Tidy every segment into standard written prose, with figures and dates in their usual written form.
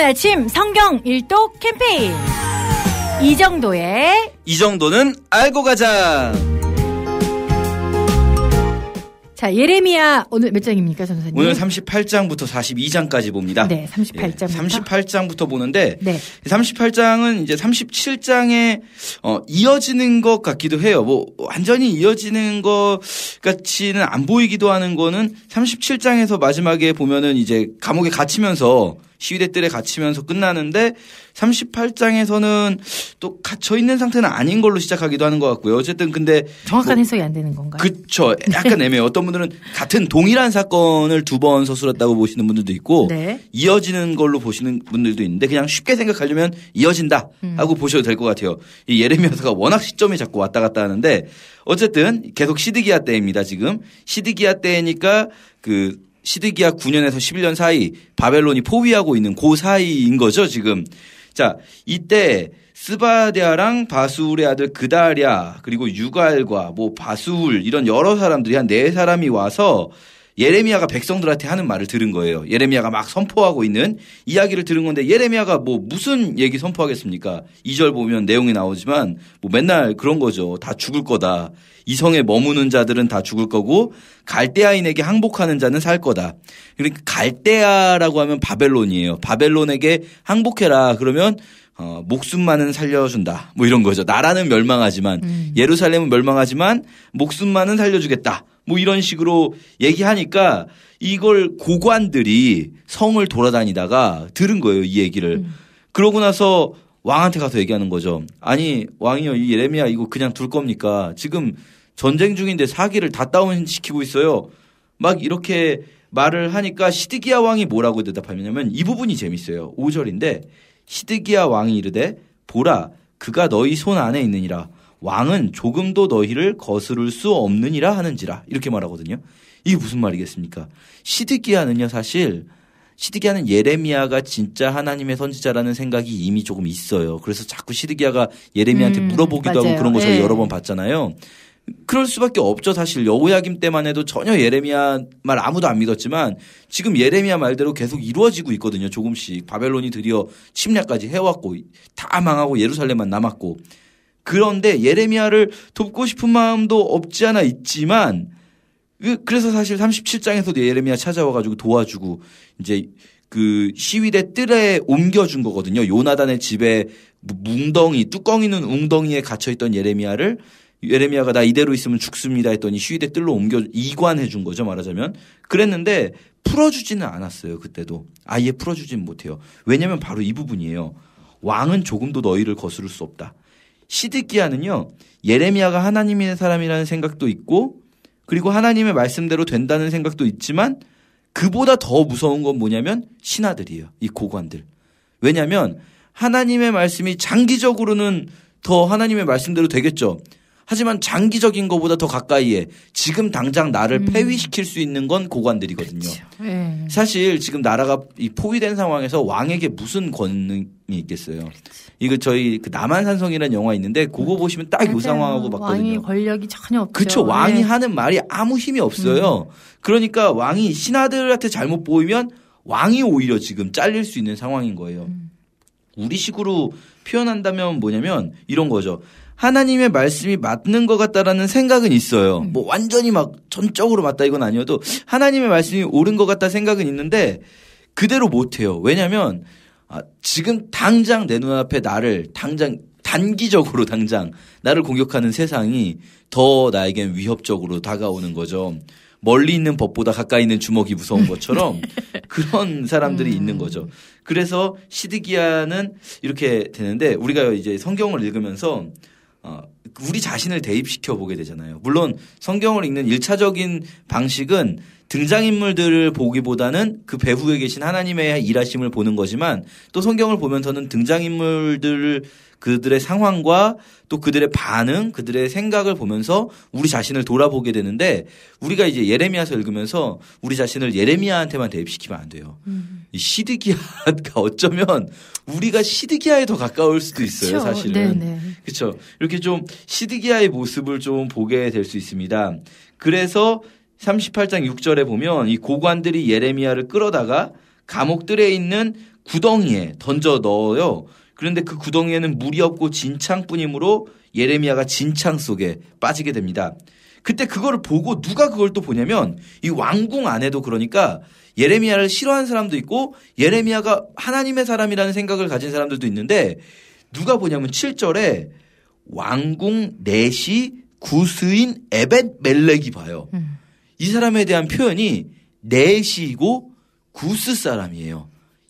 오늘 아침 성경 일독 캠페인 이 정도는 알고 가자. 자, 예레미야 오늘 몇 장입니까, 전사님? 오늘 38장부터 42장까지 봅니다. 네, 38장부터. 38장부터 보는데 네. 38장은 이제 37장에 이어지는 것 같기도 해요. 뭐 완전히 이어지는 것 같이는 안 보이기도 하는 거는 37장에서 마지막에 보면은 이제 감옥에 갇히면서 시위대 뜰에 갇히면서 끝나는데 38장에서는 또 갇혀 있는 상태는 아닌 걸로 시작하기도 하는 것 같고요. 어쨌든 근데 정확한 해석이 안 되는 건가요? 그렇죠. 약간 애매해요. 어떤 분들은 같은 동일한 사건을 두 번 서술했다고 보시는 분들도 있고 네. 이어지는 걸로 보시는 분들도 있는데 그냥 쉽게 생각하려면 이어진다 하고 보셔도 될 것 같아요. 이 예레미야서가 워낙 시점이 자꾸 왔다 갔다 하는데 어쨌든 계속 시드기야 때입니다. 지금 시드기야 때니까 시드기야 9년에서 11년 사이 바벨론이 포위하고 있는 그 사이인 거죠, 지금. 자, 이때 스바랴랑 바술의 아들 그다랴 그리고 유갈과 뭐 바술 이런 여러 사람들이 한 4사람이 와서 예레미야가 백성들한테 하는 말을 들은 거예요. 예레미야가 막 선포하고 있는 이야기를 들은 건데 예레미야가 뭐 무슨 얘기 선포하겠습니까? 2절 보면 내용이 나오지만 뭐 맨날 그런 거죠. 다 죽을 거다. 이 성에 머무는 자들은 다 죽을 거고 갈대아인에게 항복하는 자는 살 거다. 그러니까 갈대아라고 하면 바벨론이에요. 바벨론에게 항복해라. 그러면 목숨만은 살려준다. 뭐 이런 거죠. 나라는 멸망하지만 예루살렘은 멸망하지만 목숨만은 살려주겠다. 뭐 이런 식으로 얘기하니까 이걸 고관들이 성을 돌아다니다가 들은 거예요. 이 얘기를. 그러고 나서 왕한테 가서 얘기하는 거죠. 아니 왕이요, 이 예레미야 이거 그냥 둘 겁니까? 지금 전쟁 중인데 사기를 다 다운시키고 있어요. 막 이렇게 말을 하니까 시드기야 왕이 뭐라고 대답하냐면 이 부분이 재밌어요. 5절인데 시드기야 왕이 이르되 보라 그가 너희 손 안에 있느니라. 왕은 조금도 너희를 거스를 수 없느니라 하는지라. 이렇게 말하거든요. 이게 무슨 말이겠습니까? 시드기야는요, 사실 시드기야는 예레미야가 진짜 하나님의 선지자라는 생각이 이미 조금 있어요. 그래서 자꾸 시드기야가 예레미야한테 물어보기도 맞아요. 하고 그런 거 저희 네. 여러 번 봤잖아요. 그럴 수밖에 없죠. 사실 여호야김 때만 해도 전혀 예레미야 말 아무도 안 믿었지만 지금 예레미야 말대로 계속 이루어지고 있거든요. 조금씩 바벨론이 드디어 침략까지 해왔고 다 망하고 예루살렘만 남았고 그런데 예레미야를 돕고 싶은 마음도 없지 않아 있지만 그래서 사실 37장에서도 예레미야 찾아와가지고 도와주고 이제 그 시위대 뜰에 옮겨준 거거든요. 요나단의 집에 뚜껑 있는 웅덩이에 갇혀있던 예레미야가 나 이대로 있으면 죽습니다 했더니 시위대 뜰로 이관해 준 거죠, 말하자면. 그랬는데 풀어주지는 않았어요. 그때도 아예 풀어주지는 못해요. 왜냐하면 바로 이 부분이에요. 왕은 조금도 너희를 거스를 수 없다. 시드기야는요, 예레미야가 하나님의 사람이라는 생각도 있고 그리고 하나님의 말씀대로 된다는 생각도 있지만 그보다 더 무서운 건 뭐냐면 신하들이에요. 이 고관들. 왜냐하면 하나님의 말씀이 장기적으로는 더 하나님의 말씀대로 되겠죠. 하지만 장기적인 것보다 더 가까이에 지금 당장 나를 폐위시킬 수 있는 건 고관들이거든요. 그렇죠. 네. 사실 지금 나라가 포위된 상황에서 왕에게 무슨 권능이 있겠어요. 이거 저희 그 남한산성이라는 영화 있는데 그거 보시면 딱 이 상황하고 맞거든요. 왕이 권력이 전혀 없죠. 그렇죠. 왕이 네. 하는 말이 아무 힘이 없어요. 그러니까 왕이 신하들한테 잘못 보이면 왕이 오히려 지금 잘릴 수 있는 상황인 거예요. 우리식으로 표현한다면 뭐냐면 이런 거죠. 하나님의 말씀이 맞는 것 같다라는 생각은 있어요. 뭐 완전히 막 전적으로 맞다 이건 아니어도 하나님의 말씀이 옳은 것 같다 생각은 있는데 그대로 못해요. 왜냐하면 지금 당장 내 눈앞에 단기적으로 나를 공격하는 세상이 더 나에겐 위협적으로 다가오는 거죠. 멀리 있는 법보다 가까이 있는 주먹이 무서운 것처럼 그런 사람들이 있는 거죠. 그래서 시드기야는 이렇게 되는데 우리가 이제 성경을 읽으면서 우리 자신을 대입시켜 보게 되잖아요. 물론 성경을 읽는 1차적인 방식은 등장인물들을 보기보다는 그 배후에 계신 하나님의 일하심을 보는 거지만 또 성경을 보면서는 그들의 상황과 또 그들의 반응, 그들의 생각을 보면서 우리 자신을 돌아보게 되는데 우리가 이제 예레미야서 읽으면서 우리 자신을 예레미야한테만 대입시키면 안 돼요. 이 시드기야가 어쩌면 우리가 시드기야에 더 가까울 수도 있어요, 그쵸. 사실은. 그렇죠. 이렇게 좀 시드기야의 모습을 좀 보게 될 수 있습니다. 그래서 38장 6절에 보면 이 고관들이 예레미야를 끌어다가 감옥들에 있는 구덩이에 던져 넣어요. 그런데 그 구덩이에는 물이 없고 진창뿐이므로 예레미야가 진창 속에 빠지게 됩니다. 그때 그거를 보고 누가 그걸 또 보냐면 이 왕궁 안에도 그러니까 예레미야를 싫어하는 사람도 있고 예레미야가 하나님의 사람이라는 생각을 가진 사람들도 있는데 누가 보냐면 7절에 왕궁 내시 구스인 에벳멜렉이 봐요. 이 사람에 대한 표현이 내시이고 구스 사람이에요.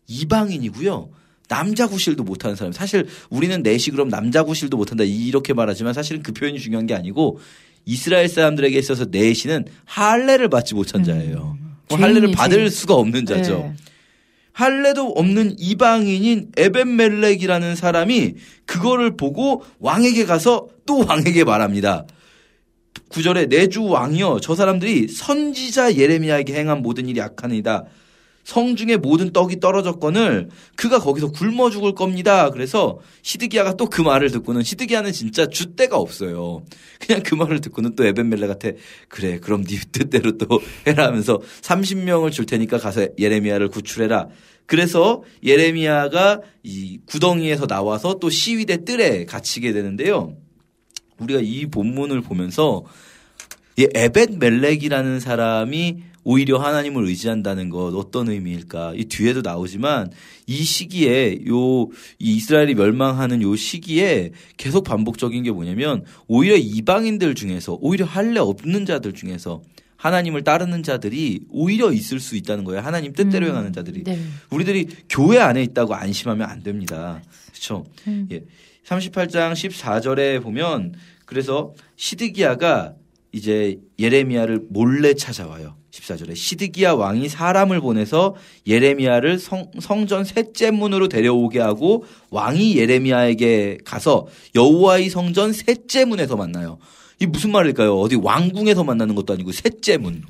이방인이고요. 남자 구실도 못하는 사람. 사실 우리는 내시 그럼 남자 구실도 못한다 이렇게 말하지만 사실은 그 표현이 중요한 게 아니고 이스라엘 사람들에게 있어서 내시는 할례를 받지 못한 자예요. 할례를 받을 수가 없는 자죠. 네. 할례도 없는 이방인인 에벳멜렉이라는 사람이 그거를 보고 왕에게 가서 또 왕에게 말합니다. 9절에 내 주 왕이여 저 사람들이 선지자 예레미야에게 행한 모든 일이 악하니이다. 성중에 모든 떡이 떨어졌거늘 그가 거기서 굶어 죽을 겁니다. 그래서 시드기야가 또 그 말을 듣고는 시드기야는 진짜 줏대가 없어요. 그냥 그 말을 듣고는 또 에벳멜렉한테 그래 그럼 네 뜻대로 또 해라 하면서 30명을 줄 테니까 가서 예레미야를 구출해라. 그래서 예레미야가 이 구덩이에서 나와서 또 시위대 뜰에 갇히게 되는데요. 우리가 이 본문을 보면서 이 에벳멜렉이라는 사람이 오히려 하나님을 의지한다는 것 어떤 의미일까? 이 뒤에도 나오지만 이 시기에 이 이스라엘이 멸망하는 요 시기에 계속 반복적인 게 뭐냐면 오히려 이방인들 중에서 오히려 할례 없는 자들 중에서 하나님을 따르는 자들이 오히려 있을 수 있다는 거예요. 하나님 뜻대로 행하는 자들이. 네. 우리들이 교회 안에 있다고 안심하면 안 됩니다. 그렇죠? 예. 38장 14절에 보면 그래서 시드기야가 이제 예레미야를 몰래 찾아와요. 14절에 시드기야 왕이 사람을 보내서 예레미야를 성전 셋째 문으로 데려오게 하고 왕이 예레미야에게 가서 여호와의 성전 셋째 문에서 만나요. 이 무슨 말일까요? 어디 왕궁에서 만나는 것도 아니고 셋째 문.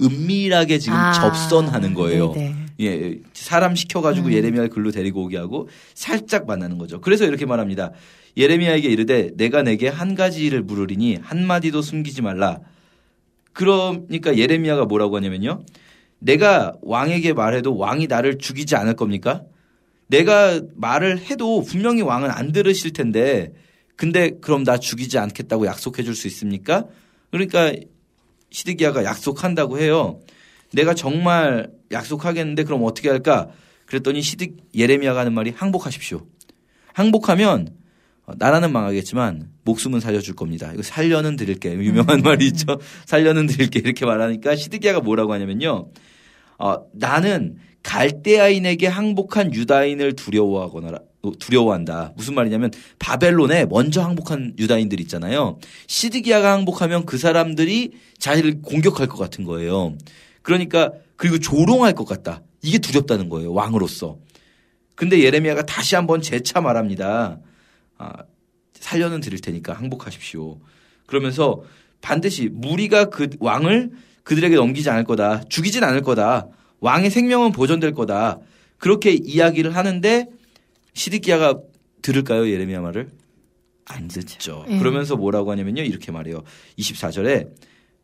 은밀하게 지금 접선하는 거예요. 네네. 예, 사람 시켜가지고 예레미야를 글로 데리고 오게 하고 살짝 만나는 거죠. 그래서 이렇게 말합니다. 예레미야에게 이르되 내가 내게 한 가지 일을 물으리니 한마디도 숨기지 말라. 그러니까 예레미야가 뭐라고 하냐면요. 내가 왕에게 말해도 왕이 나를 죽이지 않을 겁니까? 내가 말을 해도 분명히 왕은 안 들으실 텐데 근데 그럼 나 죽이지 않겠다고 약속해 줄 수 있습니까? 그러니까 시드기야가 약속한다고 해요. 내가 정말 약속하겠는데 그럼 어떻게 할까? 그랬더니 예레미야가 하는 말이 항복하십시오. 항복하면 나라는 망하겠지만 목숨은 살려줄 겁니다. 이거 살려는 드릴게. 유명한 말이 있죠. 살려는 드릴게. 이렇게 말하니까 시드기야가 뭐라고 하냐면요. 나는 갈대아인에게 항복한 유다인을 두려워한다. 무슨 말이냐면 바벨론에 먼저 항복한 유다인들 있잖아요. 시드기야가 항복하면 그 사람들이 자기를 공격할 것 같은 거예요. 그러니까 그리고 조롱할 것 같다. 이게 두렵다는 거예요. 왕으로서. 근데 예레미야가 다시 한번 재차 말합니다. 살려는 드릴 테니까 항복하십시오. 그러면서 반드시 무리가 그 왕을 그들에게 넘기지 않을 거다. 죽이진 않을 거다. 왕의 생명은 보존될 거다. 그렇게 이야기를 하는데 시드기야가 들을까요? 예레미야 말을? 안 듣죠. 그러면서 뭐라고 하냐면요. 이렇게 말해요. 24절에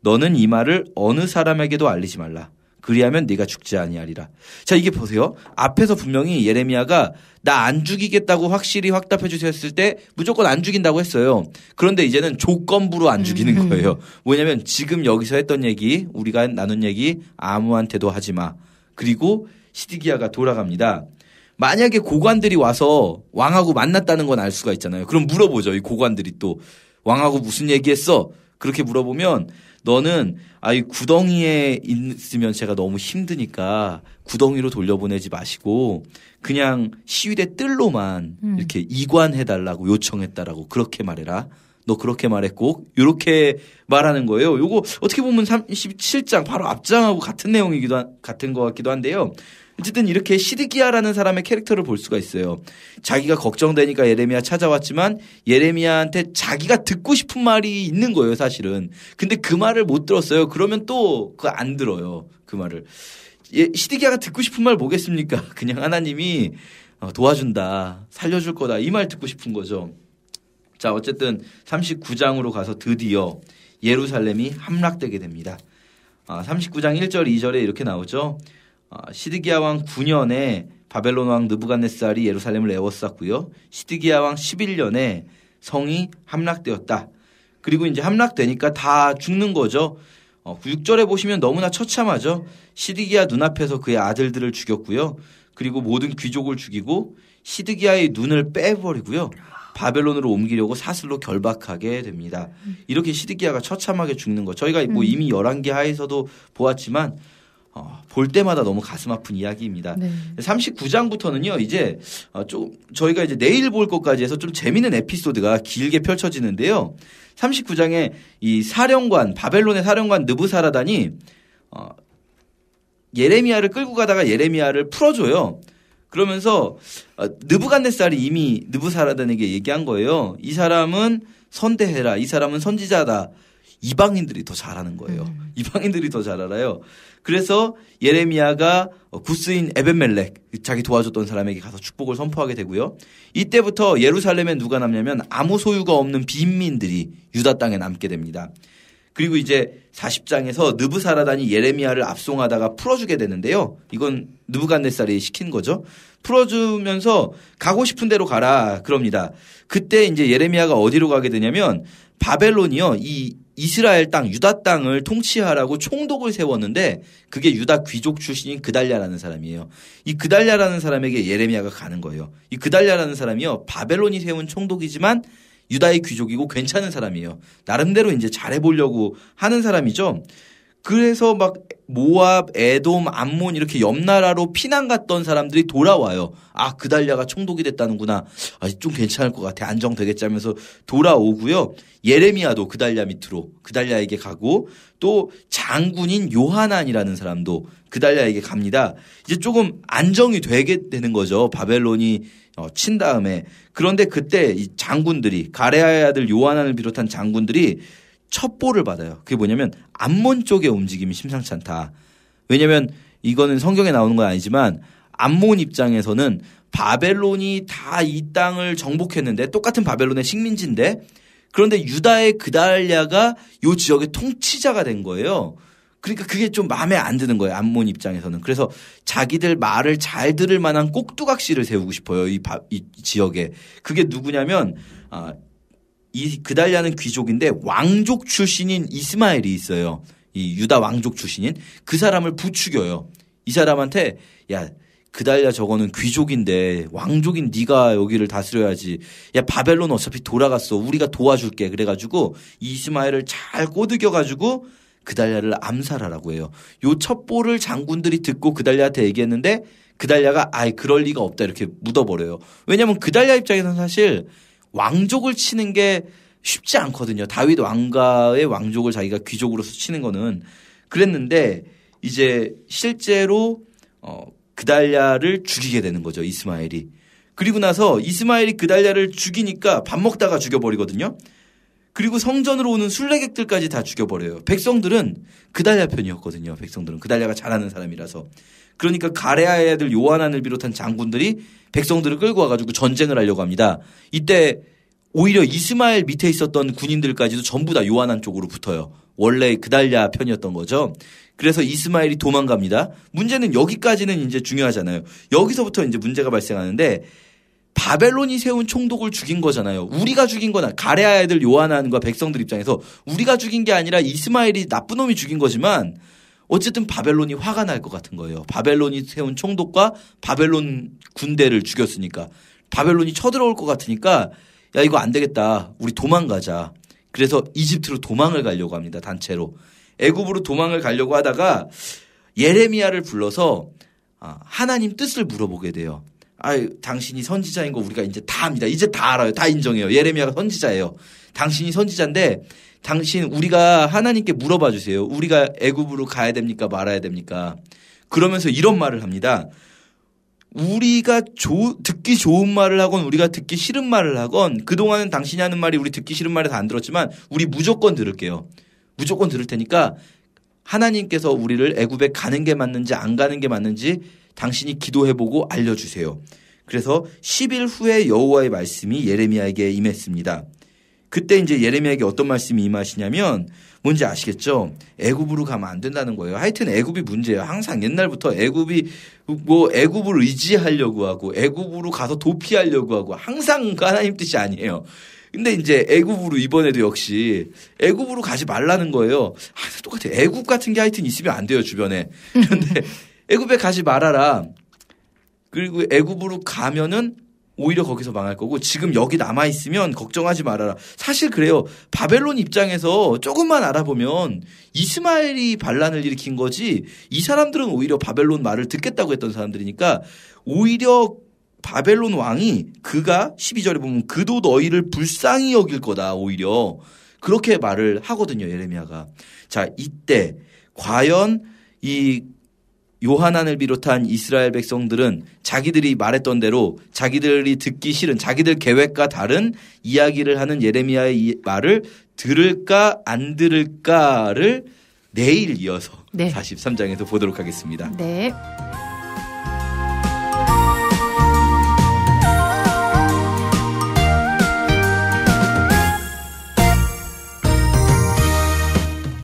너는 이 말을 어느 사람에게도 알리지 말라. 그리하면 네가 죽지 아니하리라. 자, 이게 보세요. 앞에서 분명히 예레미야가 나 안 죽이겠다고 확실히 확답해 주셨을 때 무조건 안 죽인다고 했어요. 그런데 이제는 조건부로 안 죽이는 거예요. 뭐냐면 지금 여기서 했던 얘기, 우리가 나눈 얘기 아무한테도 하지 마. 그리고 시드기야가 돌아갑니다. 만약에 고관들이 와서 왕하고 만났다는 건 알 수가 있잖아요. 그럼 물어보죠. 이 고관들이 또 왕하고 무슨 얘기했어? 그렇게 물어보면 너는 이 구덩이에 있으면 제가 너무 힘드니까 구덩이로 돌려보내지 마시고 그냥 시위대 뜰로만 이렇게 이관해달라고 요청했다라고 그렇게 말해라. 너 그렇게 말했고 이렇게 말하는 거예요. 요거 어떻게 보면 37장 바로 앞장하고 같은 같은 것 같기도 한데요. 어쨌든 이렇게 시드기야라는 사람의 캐릭터를 볼 수가 있어요. 자기가 걱정되니까 예레미야 찾아왔지만 예레미야한테 자기가 듣고 싶은 말이 있는 거예요, 사실은. 근데 그 말을 못 들었어요. 그러면 또 그거 안 들어요, 그 말을. 시드기야가 듣고 싶은 말 뭐겠습니까? 그냥 하나님이 도와준다, 살려줄 거다 이 말 듣고 싶은 거죠. 자, 어쨌든 39장으로 가서 드디어 예루살렘이 함락되게 됩니다. 39장 1절 2절에 이렇게 나오죠. 시드기야 왕 9년에 바벨론 왕 느부갓네살이 예루살렘을 에워쌌고요. 시드기야 왕 11년에 성이 함락되었다. 그리고 이제 함락되니까 다 죽는 거죠. 6절에 보시면 너무나 처참하죠. 시드기야 눈앞에서 그의 아들들을 죽였고요. 그리고 모든 귀족을 죽이고 시드기야의 눈을 빼버리고요. 바벨론으로 옮기려고 사슬로 결박하게 됩니다. 이렇게 시드기야가 처참하게 죽는 거. 저희가 뭐 이미 열왕기 하에서도 보았지만 볼 때마다 너무 가슴 아픈 이야기입니다. 네. 39장부터는요, 이제 좀 저희가 이제 내일 볼 것까지 해서 좀 재미있는 에피소드가 길게 펼쳐지는데요. 39장에 이 사령관, 바벨론의 사령관 느부사라단이 예레미야를 끌고 가다가 예레미야를 풀어줘요. 그러면서 느부갓네살이 이미 느부사라단에게 얘기한 거예요. 이 사람은 선대해라. 이 사람은 선지자다. 이방인들이 더 잘하는 거예요. 이방인들이 더 잘 알아요. 그래서 예레미야가 구스인 에벤멜렉, 자기 도와줬던 사람에게 가서 축복을 선포하게 되고요. 이때부터 예루살렘에 누가 남냐면 아무 소유가 없는 빈민들이 유다 땅에 남게 됩니다. 그리고 이제 40장에서 느부사라단이 예레미야를 압송하다가 풀어주게 되는데요. 이건 느부갓네살이 시킨 거죠. 풀어주면서 가고 싶은 데로 가라 그럽니다. 그때 이제 예레미야가 어디로 가게 되냐면 바벨론이요. 이 이스라엘 땅, 유다 땅을 통치하라고 총독을 세웠는데 그게 유다 귀족 출신인 그달랴라는 사람이에요. 이 그달랴라는 사람에게 예레미야가 가는 거예요. 이 그달랴라는 사람이요. 바벨론이 세운 총독이지만 유다의 귀족이고 괜찮은 사람이에요. 나름대로 이제 잘해보려고 하는 사람이죠. 그래서 막 모압, 에돔, 암몬 이렇게 옆 나라로 피난 갔던 사람들이 돌아와요. 아, 그달랴가 총독이 됐다는구나. 아, 좀 괜찮을 것 같아. 안정되겠지 하면서 돌아오고요. 예레미야도 그달랴 밑으로 그달랴에게 가고 또 장군인 요하난이라는 사람도 그달랴에게 갑니다. 이제 조금 안정이 되게 되는 거죠. 바벨론이 친 다음에. 그런데 그때 이 장군들이 가레아의 아들 요하난을 비롯한 장군들이 첩보를 받아요. 그게 뭐냐면 암몬 쪽의 움직임이 심상치 않다. 왜냐하면 이거는 성경에 나오는 건 아니지만 암몬 입장에서는 바벨론이 다 이 땅을 정복했는데 똑같은 바벨론의 식민지인데 그런데 유다의 그달랴가 이 지역의 통치자가 된 거예요. 그러니까 그게 좀 마음에 안 드는 거예요. 암몬 입장에서는. 그래서 자기들 말을 잘 들을 만한 꼭두각시를 세우고 싶어요. 이 지역에. 그게 누구냐면 이 그달랴는 귀족인데 왕족 출신인 이스마엘이 있어요. 이 유다 왕족 출신인 그 사람을 부추겨요. 이 사람한테 야 그달랴 저거는 귀족인데 왕족인 네가 여기를 다스려야지. 야 바벨론 어차피 돌아갔어. 우리가 도와줄게. 그래가지고 이스마엘을 잘 꼬드겨가지고 그달랴를 암살하라고 해요. 요 첩보를 장군들이 듣고 그달랴한테 얘기했는데 그달랴가 아이 그럴 리가 없다 이렇게 묻어버려요. 왜냐하면 그달랴 입장에서는 사실 왕족을 치는 게 쉽지 않거든요. 다윗 왕가의 왕족을 자기가 귀족으로서 치는 거는 그랬는데 이제 실제로 그달랴를 죽이게 되는 거죠. 이스마엘이. 그리고 나서 이스마엘이 그달랴를 죽이니까 밥 먹다가 죽여버리거든요. 그리고 성전으로 오는 순례객들까지 다 죽여버려요. 백성들은 그달랴 편이었거든요. 백성들은 그달랴가 잘하는 사람이라서. 그러니까 가레아의 아들 요하난을 비롯한 장군들이 백성들을 끌고 와가지고 전쟁을 하려고 합니다. 이때 오히려 이스마엘 밑에 있었던 군인들까지도 전부 다 요하난 쪽으로 붙어요. 원래 그달랴 편이었던 거죠. 그래서 이스마엘이 도망갑니다. 문제는 여기까지는 이제 중요하잖아요. 여기서부터 이제 문제가 발생하는데 바벨론이 세운 총독을 죽인 거잖아요. 우리가 죽인 건 가레아의 아들 요하난과 백성들 입장에서 우리가 죽인 게 아니라 이스마엘이 나쁜 놈이 죽인 거지만 어쨌든 바벨론이 화가 날 것 같은 거예요. 바벨론이 세운 총독과 바벨론 군대를 죽였으니까 바벨론이 쳐들어올 것 같으니까 야 이거 안 되겠다. 우리 도망가자. 그래서 이집트로 도망을 가려고 합니다. 단체로. 애굽으로 도망을 가려고 하다가 예레미야를 불러서 하나님 뜻을 물어보게 돼요. 당신이 선지자인 거 우리가 이제 다 압니다. 이제 다 알아요. 다 인정해요. 예레미야가 선지자예요. 당신이 선지자인데 우리가 하나님께 물어봐 주세요. 우리가 애굽으로 가야 됩니까? 말아야 됩니까? 그러면서 이런 말을 합니다. 우리가 듣기 좋은 말을 하건 우리가 듣기 싫은 말을 하건 그동안은 당신이 하는 말이 우리 듣기 싫은 말에서 안 들었지만 우리 무조건 들을게요. 무조건 들을 테니까 하나님께서 우리를 애굽에 가는 게 맞는지 안 가는 게 맞는지 당신이 기도해보고 알려주세요. 그래서 10일 후에 여호와의 말씀이 예레미야에게 임했습니다. 그때 이제 예레미야에게 어떤 말씀이 임하시냐면 뭔지 아시겠죠? 애굽으로 가면 안 된다는 거예요. 하여튼 애굽이 문제예요. 항상 옛날부터 애굽이 애굽을 의지하려고 하고 애굽으로 가서 도피하려고 하고 항상 하나님 뜻이 아니에요. 근데 이제 애굽으로 이번에도 역시 애굽으로 가지 말라는 거예요. 똑같아요. 애굽 같은 게 하여튼 있으면 안 돼요, 주변에. 그런데 애굽에 가지 말아라. 그리고 애굽으로 가면은 오히려 거기서 망할 거고 지금 여기 남아 있으면 걱정하지 말아라. 사실 그래요. 바벨론 입장에서 조금만 알아보면 이스마엘이 반란을 일으킨 거지 이 사람들은 오히려 바벨론 말을 듣겠다고 했던 사람들이니까 오히려 바벨론 왕이 그가 12절에 보면 그도 너희를 불쌍히 여길 거다. 오히려 그렇게 말을 하거든요. 예레미야가. 자, 이때 과연 이 요하난을 비롯한 이스라엘 백성들은 자기들이 말했던 대로 자기들이 듣기 싫은 자기들 계획과 다른 이야기를 하는 예레미야의 이 말을 들을까 안 들을까를 내일 이어서 43장에서 보도록 하겠습니다. 네.